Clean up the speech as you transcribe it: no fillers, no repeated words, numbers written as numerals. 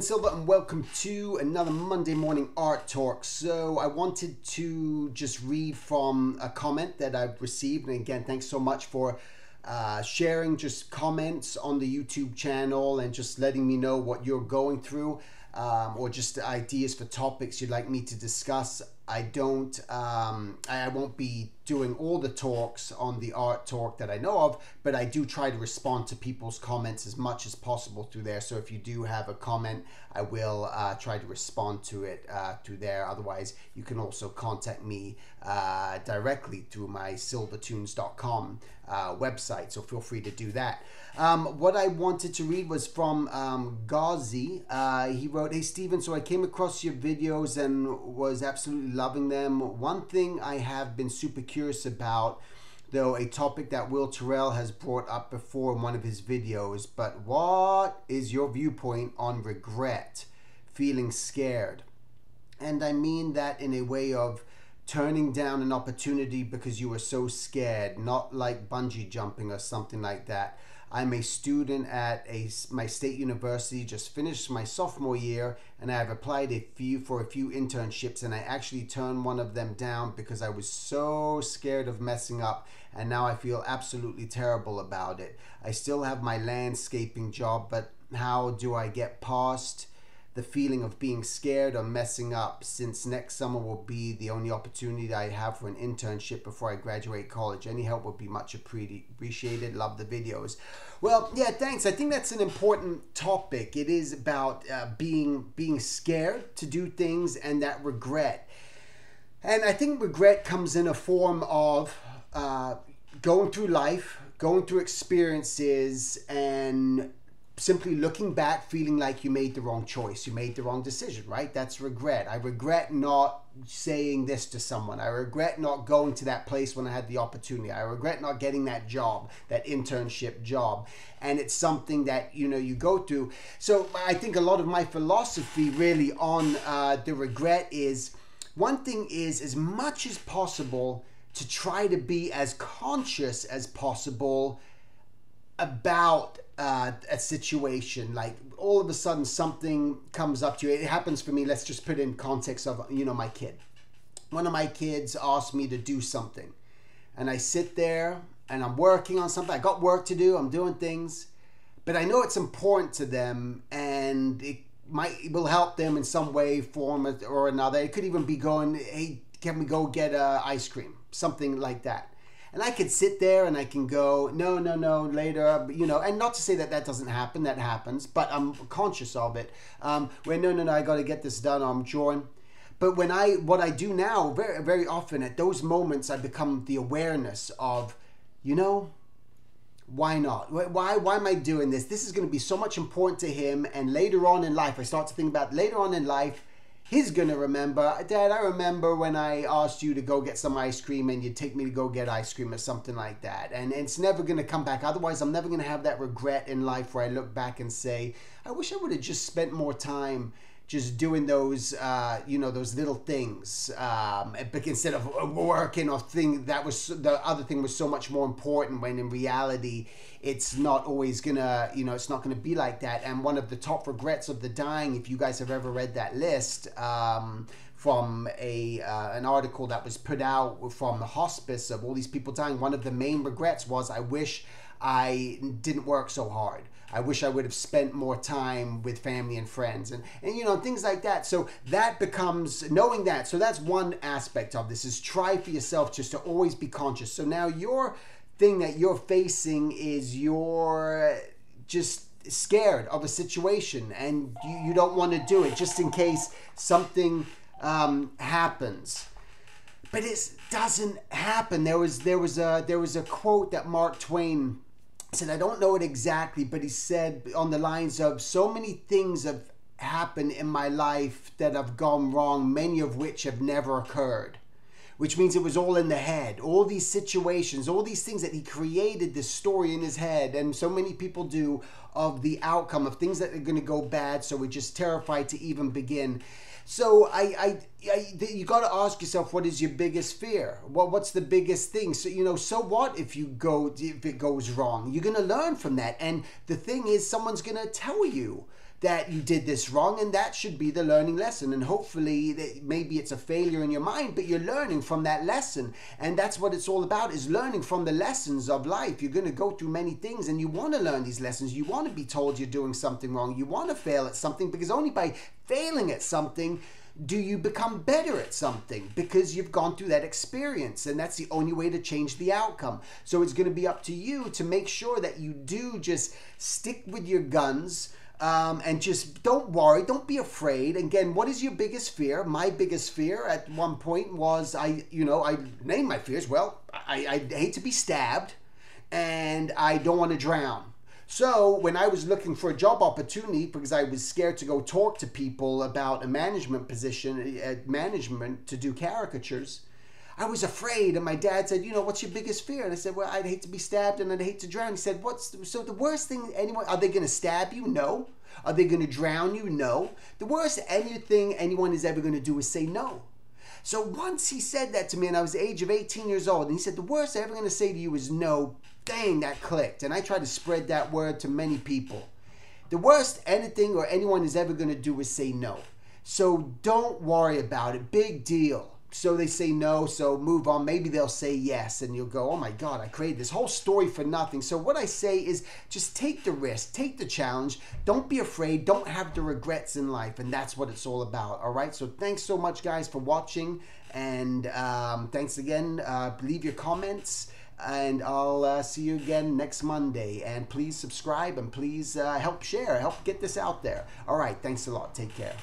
Silva and welcome to another Monday morning art talk. So I wanted to just read from a comment that I've received, and again, thanks so much for sharing just comments on the YouTube channel and just letting me know what you're going through, or just ideas for topics you'd like me to discuss. I won't be doing all the talks on the art talk that I know of, but I do try to respond to people's comments as much as possible through there. So if you do have a comment, I will try to respond to it through there. Otherwise, you can also contact me directly through my silvatunes.com website. So feel free to do that. What I wanted to read was from Ghazi. He wrote, "Hey Stephen, so I came across your videos and was absolutely loving them. One thing I have been super curious about, though, a topic that Will Terrell has brought up before in one of his videos, but what is your viewpoint on regret, feeling scared? And I mean that in a way of turning down an opportunity because you were so scared, not like bungee jumping or something like that. I'm a student at my state university, just finished my sophomore year, and I have applied for a few internships, and I actually turned one of them down because I was so scared of messing up, and now I feel absolutely terrible about it. I still have my landscaping job, but how do I get past the feeling of being scared or messing up, since next summer will be the only opportunity I have for an internship before I graduate college? Any help would be much appreciated. Love the videos." Well, yeah, thanks. I think that's an important topic. It is about being scared to do things and that regret. And I think regret comes in a form of going through life, going through experiences, and simply looking back, feeling like you made the wrong choice, you made the wrong decision, right? That's regret. I regret not saying this to someone. I regret not going to that place when I had the opportunity. I regret not getting that job, that internship job. And it's something that, you go through. So I think a lot of my philosophy really on the regret is, one thing is, as much as possible, to try to be as conscious as possible about a situation. Like all of a sudden something comes up to you. It happens for me. Let's just put it in context of my kid. One of my kids asked me to do something, and I sit there and I'm working on something. I got work to do, I'm doing things, but I know it's important to them and it will help them in some way, form or another. It could even be going, "Hey, can we go get ice cream?" Something like that. And I could sit there and I can go, no, later, and not to say that that doesn't happen, that happens, but I'm conscious of it. Where no, I got to get this done, I'm drawing. But what I do now, very, very often at those moments, I become the awareness of, why not? Why am I doing this? This is going to be so much important to him. And later on in life, I start to think about later on in life, he's going to remember, "Dad, I remember when I asked you to go get some ice cream and you'd take me to go get ice cream," or something like that. And it's never going to come back. Otherwise, I'm never going to have that regret in life where I look back and say, "I wish I would have just spent more time just doing those, those little things, instead of working or thing that was, the other thing was so much more important," when in reality, it's not always gonna, it's not gonna be like that. And one of the top regrets of the dying, if you guys have ever read that list, from an article that was put out from the hospice of all these people dying, one of the main regrets was, "I wish I didn't work so hard. I wish I would have spent more time with family and friends," and things like that. So that becomes knowing that. So that's one aspect of this, is try for yourself just to always be conscious. So now your thing that you're facing is you're just scared of a situation and you don't want to do it just in case something happens. But it doesn't happen. There was a quote that Mark Twain said, I don't know it exactly, but he said on the lines of, "So many things have happened in my life that have gone wrong, many of which have never occurred." Which means it was all in the head. All these situations, all these things that he created this story in his head, and so many people do, of the outcome of things that are going to go bad, so we're just terrified to even begin. So you got to ask yourself, what is your biggest fear? What's the biggest thing? So, so what if it goes wrong? You're going to learn from that. And the thing is, someone's going to tell you that you did this wrong, and that should be the learning lesson. And hopefully maybe it's a failure in your mind, but you're learning from that lesson. And that's what it's all about, is learning from the lessons of life. You're going to go through many things, and you want to learn these lessons. You want to be told you're doing something wrong. You want to fail at something, because only by failing at something do you become better at something, because you've gone through that experience, and that's the only way to change the outcome. So it's going to be up to you to make sure that you do just stick with your guns, and just don't worry, don't be afraid. Again, what is your biggest fear? My biggest fear at one point was, I named my fears. Well, I hate to be stabbed, and I don't want to drown. So when I was looking for a job opportunity, because I was scared to go talk to people about a management position at management to do caricatures, I was afraid. And my dad said, what's your biggest fear? And I said, well, I'd hate to be stabbed and I'd hate to drown. He said, so the worst thing anyone, are they going to stab you? No. Are they going to drown you? No. The worst anything anyone is ever going to do is say no. So once he said that to me, and I was the age of 18 years old, and he said, the worst I'm ever going to say to you is no. Dang, that clicked. And I tried to spread that word to many people. The worst anything or anyone is ever going to do is say no. So don't worry about it. Big deal. So they say no, so move on. Maybe they'll say yes, and you'll go, oh my God, I created this whole story for nothing. So what I say is just take the risk, take the challenge. Don't be afraid. Don't have the regrets in life. And that's what it's all about. All right. So thanks so much, guys, for watching. And thanks again. Leave your comments. And I'll see you again next Monday. And please subscribe, and please help share, help get this out there. All right. Thanks a lot. Take care.